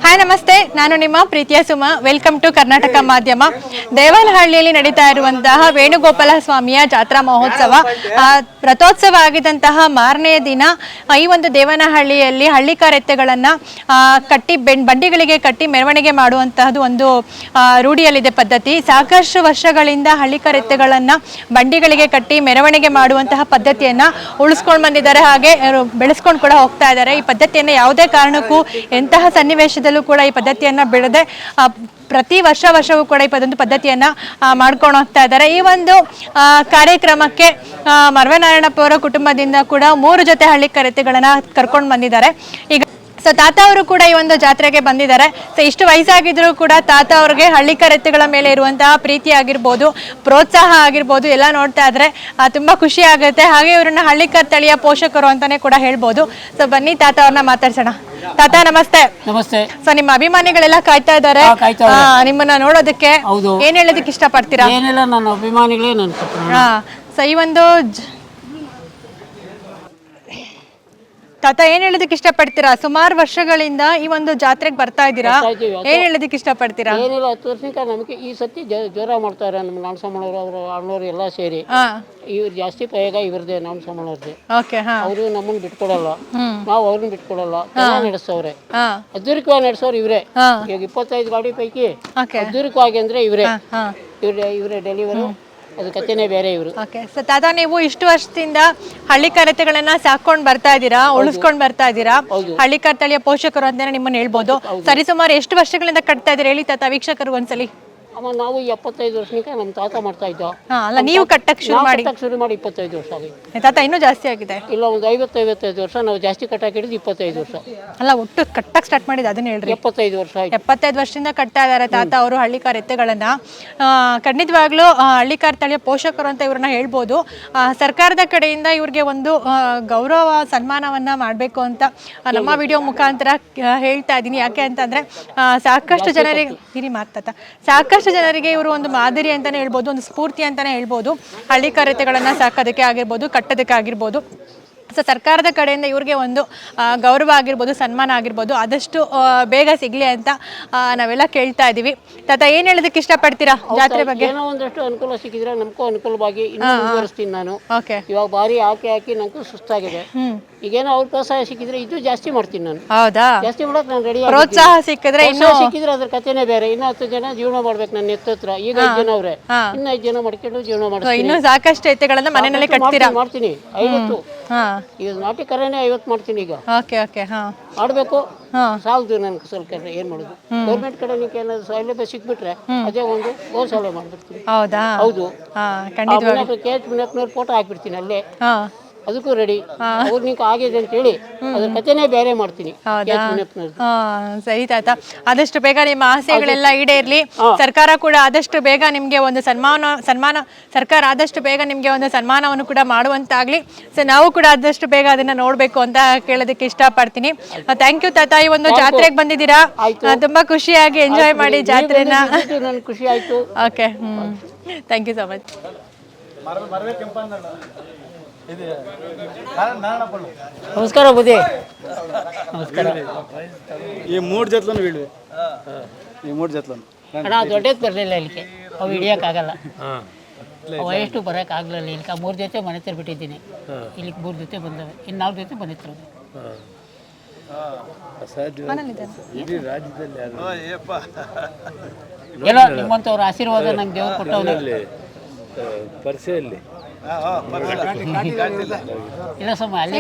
Hi ನಮಸ್ತೆ, ನಾನು ನಿಮ್ಮ ಪ್ರೀತಿಯ ಸುಮ. ವೆಲ್ಕಮ್ ಟು ಕರ್ನಾಟಕ ಮಾಧ್ಯಮ. ದೇವನಹಳ್ಳಿಯಲ್ಲಿ ನಡೀತಾ ಇರುವಂತಹ ವೇಣುಗೋಪಾಲ ಸ್ವಾಮಿಯ ಜಾತ್ರಾ ಮಹೋತ್ಸವ ರಥೋತ್ಸವ ಆಗಿದ್ದಂತಹ ಮಾರನೆಯ ದಿನ ಈ ಒಂದು ದೇವನಹಳ್ಳಿಯಲ್ಲಿ ಹಳ್ಳಿಕಾರ ಎತ್ತುಗಳನ್ನು ಕಟ್ಟಿ ಬಂಡಿಗಳಿಗೆ ಕಟ್ಟಿ ಮೆರವಣಿಗೆ ಮಾಡುವಂತಹದ್ದು ಒಂದು ರೂಢಿಯಲ್ಲಿದೆ ಪದ್ಧತಿ. ಸಾಕಷ್ಟು ವರ್ಷಗಳಿಂದ ಹಳ್ಳಿಕಾರ ಎತ್ತುಗಳನ್ನು ಬಂಡಿಗಳಿಗೆ ಕಟ್ಟಿ ಮೆರವಣಿಗೆ ಮಾಡುವಂತಹ ಪದ್ಧತಿಯನ್ನು ಉಳಿಸ್ಕೊಂಡು ಬಂದಿದ್ದಾರೆ, ಹಾಗೆ ಬೆಳೆಸ್ಕೊಂಡು ಕೂಡ ಹೋಗ್ತಾ ಇದ್ದಾರೆ. ಈ ಪದ್ಧತಿಯನ್ನು ಯಾವುದೇ ಕಾರಣಕ್ಕೂ ಎಂತಹ ಸನ್ನಿವೇಶದಲ್ಲೂ ಕೂಡ ಈ ಪದ್ಧತಿಯನ್ನ ಬಿಡದೆ ಪ್ರತಿ ವರ್ಷವೂ ಕೂಡ ಈ ಪದ್ಧತಿಯನ್ನ ಮಾಡ್ಕೊಂಡು ಹೋಗ್ತಾ ಇದ್ದಾರೆ. ಈ ಒಂದು ಕಾರ್ಯಕ್ರಮಕ್ಕೆ ಮರ್ವೆನಾರಾಯಣಪ್ಪ ಅವರ ಕುಟುಂಬದಿಂದ ಕೂಡ 3 ಜೊತೆ ಹಳ್ಳಿ ಕರೆತೆಗಳನ್ನ ಕರ್ಕೊಂಡು ಬಂದಿದ್ದಾರೆ. ಈಗ ತಾತ ಅವರು ಕೂಡ ಈ ಒಂದು ಜಾತ್ರೆಗೆ ಬಂದಿದ್ದಾರೆ. ಇಷ್ಟು ವಯಸ್ಸಾಗಿದ್ರು ಕೂಡ ತಾತ ಅವ್ರಿಗೆ ಹಳ್ಳಿ ಕರೆತೆಗಳ ಮೇಲೆ ಇರುವಂತಹ ಪ್ರೀತಿ ಆಗಿರ್ಬೋದು, ಪ್ರೋತ್ಸಾಹ ಆಗಿರ್ಬೋದು ಎಲ್ಲ ನೋಡ್ತಾ ಇದ್ರೆ ತುಂಬಾ ಖುಷಿ ಆಗುತ್ತೆ. ಹಾಗೆ ಇವ್ರನ್ನ ಹಳ್ಳಿಕರ್ ತಳಿಯ ಪೋಷಕರು ಅಂತಾನೆ ಕೂಡ ಹೇಳ್ಬೋದು. ಬನ್ನಿ ತಾತ ಅವ್ರನ್ನ ಮಾತಾಡ್ಸೋಣ. ತಾತ ನಮಸ್ತೆ. ನಮಸ್ತೆ. ನಿಮ್ಮ ಅಭಿಮಾನಿಗಳೆಲ್ಲ ಕಾಯ್ತಾ ಇದ್ದಾರೆ ನಿಮ್ಮನ್ನ ನೋಡೋದಕ್ಕೆ. ಏನ್ ಹೇಳೋದಕ್ಕೆ ಇಷ್ಟ ಪಡ್ತೀರಾ? ಏನಿಲ್ಲ, ನನ್ನ ಅಭಿಮಾನಿಗಳೇ ಈ ಒಂದು ತಾತ ಏನ್ ಹೇಳೋದಕ್ಕೆ ಇಷ್ಟಪಡ್ತೀರಾ? ಸುಮಾರು ವರ್ಷಗಳಿಂದ ಈ ಒಂದು ಜಾತ್ರೆಗೆ ಬರ್ತಾ ಇದ್ದೀರಾ, ಏನ್ ಹೇಳೋದಕ್ಕೆ ಇಷ್ಟಪಡ್ತೀರಾ? ಏನಿಲ್ಲ, 10 ವರ್ಷಕ್ಕೆ ನಮಗೆ ಈ ಸತಿ ಜೋರ ಮಾಡ್ತಾರೆ. ನಮ್ಮ ನಾಣಸಮ್ಮನವರು ಅವರು ಅಣ್ಣವರು ಎಲ್ಲ ಸೇರಿ ಇವ್ರು ಜಾಸ್ತಿ ಪ್ರಯೋಗ ಇವ್ರದೇ, ನಾಣಸಮ್ಮನವ್ರದ್ದೇ. ಅವರು ನಮ್ಮನ್ನ ಬಿಟ್ಕೊಡಲ್ಲ, ನಾವು ಅವ್ರನ್ನ ಬಿಟ್ಕೊಡಲ್ಲ. ನಡೆಸವ್ರೆ, ಅದ್ದೂರಿಕವಾಗಿ ನಡೆಸೋರು ಇವ್ರೆ. ಈಗ 25 ಗಾಡಿ ಪೈಕಿ ಅದ್ದೂರಿಕವಾಗಿ ಅಂದ್ರೆ ಇವ್ರೆ ಡೆಲಿವರಿ. ಅದು ಕಥೆನೇ ಬೇರೆ ಇವರು. ತಾತ, ನೀವು ಇಷ್ಟು ವರ್ಷದಿಂದ ಹಳ್ಳಿ ಕರೆತೆಗಳನ್ನ ಸಾಕೊಂಡು ಬರ್ತಾ ಇದ್ದೀರಾ, ಉಳಿಸ್ಕೊಂಡು ಬರ್ತಾ ಇದ್ದೀರಾ, ಹಳ್ಳಿ ಕರ್ತಳಿಯ ಪೋಷಕರು ಅಂತಾನೆ ನಿಮ್ಮನ್ನ ಹೇಳ್ಬೋದು. ಸರಿಸುಮಾರು ಎಷ್ಟು ವರ್ಷಗಳಿಂದ ಕಟ್ತಾ ಇದ್ದೀರಾ ಹೇಳಿ ತಾತ ವೀಕ್ಷಕರು ಒಂದ್ಸಲಿ. ನಾವು 75 ವರ್ಷಕ್ಕೆ ನಮ್ಮ ತಾತ ಮಾಡ್ತಾ ಇದ್ದ. ನೀವು ಕಟ್ಟಕ್ಕೆ ಶುರು ಮಾಡಿ 25 ವರ್ಷ ಆಗಿದೆ ತಾತ. ಇನ್ನೂ ಜಾಸ್ತಿ ಆಗಿದೆ. ಇಲ್ಲ, ಒಂದು 50-55 ವರ್ಷ. ನಾವು ಜಾಸ್ತಿ ಕಟ್ಟಾಕ್ ಹಿಡಿದು 25 ವರ್ಷ. ಅಲ್ಲ, ಒಟ್ಟು ಕಟ್ಟಕ್ಕೆ ಸ್ಟಾರ್ಟ್ ಮಾಡಿದ್ದು ಅದನ್ನ ಹೇಳ್ರಿ. 75 ವರ್ಷ ಆಯ್ತು. 75 ವರ್ಷದಿಂದ ಕಟ್ತಾ ಇದ್ದಾರೆ ತಾತ ಅವರು ಹಳ್ಳಿಕಾರ ಎತ್ತುಗಳನ್ನ. ಖಂಡಿತವಾಗ್ಲೂ ಹಳ್ಳಿಕಾರ ತಳಿಯ ಪೋಷಕರು ಅಂತ ಇವ್ರನ್ನ ಹೇಳ್ಬೋದು. ಸರ್ಕಾರದ ಕಡೆಯಿಂದ ಇವ್ರಿಗೆ ಒಂದು ಗೌರವ ಸನ್ಮಾನವನ್ನ ಮಾಡಬೇಕು ಅಂತ ನಮ್ಮ ವಿಡಿಯೋ ಮುಖಾಂತರ ಹೇಳ್ತಾ ಇದ್ದೀನಿ. ಯಾಕೆ ಅಂತಂದ್ರೆ ಸಾಕಷ್ಟು ಜನರಿಗೆ ಸಾಕಷ್ಟು ಜನರಿಗೆ ಇವರು ಒಂದು ಮಾದರಿ ಅಂತಾನೆ ಹೇಳ್ಬೋದು, ಒಂದು ಸ್ಫೂರ್ತಿ ಅಂತಾನೆ ಹೇಳ್ಬೋದು. ಹಳ್ಳಿ ಕರೆತೆಗಳನ್ನ ಸಾಕೋದಕ್ಕೆ ಆಗಿರ್ಬೋದು, ಕಟ್ಟೋದಕ್ಕೆ ಆಗಿರ್ಬೋದು. ಸರ್ಕಾರದ ಕಡೆಯಿಂದ ಇವ್ರಿಗೆ ಒಂದು ಗೌರವ ಆಗಿರ್ಬೋದು, ಸನ್ಮಾನ ಆಗಿರ್ಬೋದು ಆದಷ್ಟು ಬೇಗ ಸಿಗ್ಲಿ ಅಂತ ನಾವೆಲ್ಲ ಕೇಳ್ತಾ ಇದೀವಿ. ತಾತ, ಏನ್ ಹೇಳೋದಕ್ಕೆ ಇಷ್ಟಪಡ್ತೀರಾ ಜಾತ್ರೆ ಬಗ್ಗೆ? ಏನೋ ಒಂದಷ್ಟು ಅನುಕೂಲ ಸಿಕ್ಕಿದ್ರೆ ನಮಗೂ ಅನುಕೂಲವಾಗಿ ಇನ್ನೂ ಮುಂದುವರಿಸ್ತೀನಿ ನಾನು. ಇವಾಗ ಬಾರಿ ಹಾಕಿ ನಂಗೂ ಸುಸ್ತಾಗಿದೆ. ಈಗೇನೋ ಅವ್ರ ಪ್ರೋತ್ಸಾಹ ಸಿಕ್ಕಿದ್ರೆ ಇದು ಜಾಸ್ತಿ ಮಾಡ್ತೀನಿ ನಾನು. ಹೌದಾ? ಜಾಸ್ತಿ ಮಾಡಕ್ ನಾನು ರೆಡಿ. ಪ್ರೋತ್ಸಾಹ ಸಿಕ್ಕಿದ್ರೆ ಅದ್ರ ಕಥೆನೇ ಬೇರೆ. ಇನ್ನು 10 ಜನ ಜೀವನ ಮಾಡ್ಬೇಕು ನನ್ನ ಎತ್ತತ್ರ. ಈಗ 5 ಜನ ಅವ್ರೆ, ಇನ್ನು 5 ಜನ ಮಾಡ್ಕೊಂಡು ಜೀವನ ಮಾಡ್ತೀನಿ. ಇನ್ನು ಸಾಕಷ್ಟು ಎತ್ತುಗಳನ್ನ ಮನೆಯಲ್ಲಿ ಕಟ್ತೀರಾ? ಮಾಡ್ತೀನಿ 50. ಈಗ ನಾಟಿ ಕರೆನೇ 50 ಮಾಡ್ತೀನಿ ಈಗ. ಆಡ್ಬೇಕು, ಸಾಲದು ನನ್ಗೆ ಸ್ವಲ್ಪ. ಏನ್ ಮಾಡುದು, ಗೌರ್ಮೆಂಟ್ ಕಡೆ ಏನಾದ್ರು ಸೌಲಭ್ಯ ಸಿಕ್ಬಿಟ್ರೆ ಅದೇ ಒಂದು ಗೋಶಾಲೆ ಮಾಡ್ಬಿಡ್ತೀನಿ. ಹೌದು, KH ಫೋಟೋ ಹಾಕ್ಬಿಡ್ತೀನಿ ಅಲ್ಲೇ. ಅದಕ್ಕೂ ರೆಡಿ. ಅವ್ರು ನಿಂಗೆ ಆಗಿದೆ ಅಂತ ಹೇಳಿ ಅದ್ರ ಕಥೆನೇ ಬೇರೆ ಮಾಡ್ತೀನಿ. ಸರಿ ತಾತ, ಆದಷ್ಟು ಬೇಗ ನಿಮ್ಮ ಆಸೆಗಳೆಲ್ಲ ಈಡೇರ್ಲಿ. ಸರ್ಕಾರ ಕೂಡ ಆದಷ್ಟು ಬೇಗ ನಿಮ್ಗೆ ಒಂದು ಸನ್ಮಾನ ಸರ್ಕಾರ ಆದಷ್ಟು ಬೇಗ ನಿಮ್ಗೆ ಒಂದು ಸನ್ಮಾನವನ್ನು ಕೂಡ ಮಾಡುವಂತಾಗ್ಲಿ. ನಾವು ಕೂಡ ಆದಷ್ಟು ಬೇಗ ಅದನ್ನ ನೋಡ್ಬೇಕು ಅಂತ ಕೇಳೋದಕ್ಕೆ ಇಷ್ಟಪಡ್ತೀನಿ. ಥ್ಯಾಂಕ್ ಯು ತಾತ. ಈ ಒಂದು ಜಾತ್ರೆಗೆ ಬಂದಿದ್ದೀರಾ, ತುಂಬಾ ಖುಷಿಯಾಗಿ ಎಂಜಾಯ್ ಮಾಡಿ ಜಾತ್ರೆನ. ನನ್ಗೆ ಖುಷಿ ಆಯ್ತು. Okay, thank you so much. ನಮಸ್ಕಾರ ಬುದ್ಧಿ. ನಮಸ್ಕಾರ. ಈ 3 ಜೊತ್ಲನ್ನು ಬೀಳ್ವಿ. ಈ 3 ಜೊತ್ಲನ್ನು ಅಣ್ಣ ದೊಡ್ಡದು ಬರಲಿಲ್ಲ ಇಲ್ಲಿಗೆ. ಅವು ಹಿಡಿಯೋಕ್ಕಾಗಲ್ಲ, ಎಷ್ಟು ಬರೋಕ್ಕಾಗಲಿಲ್ಲ. ಇಲ್ಲಿಗೆ 3 ಜೊತೆ ಮನೆ ಹತ್ರ ಬಿಟ್ಟಿದ್ದೀನಿ. ಇಲ್ಲಿಗೆ 3 ಜೊತೆ ಬಂದವೆ, ಇನ್ನು 4 ಜೊತೆ ಬಂದಿತ್ತು. ಏನೋ ನಿಮ್ಮಂಥವ್ರ ಆಶೀರ್ವಾದ ನಂಗೆ ದೇವ್ರು ಕೊಟ್ಟವನೇ. ಪರಿಸೆಯಲ್ಲಿ ಇಲ್ಲ ಸಮ ಅಲ್ಲಿ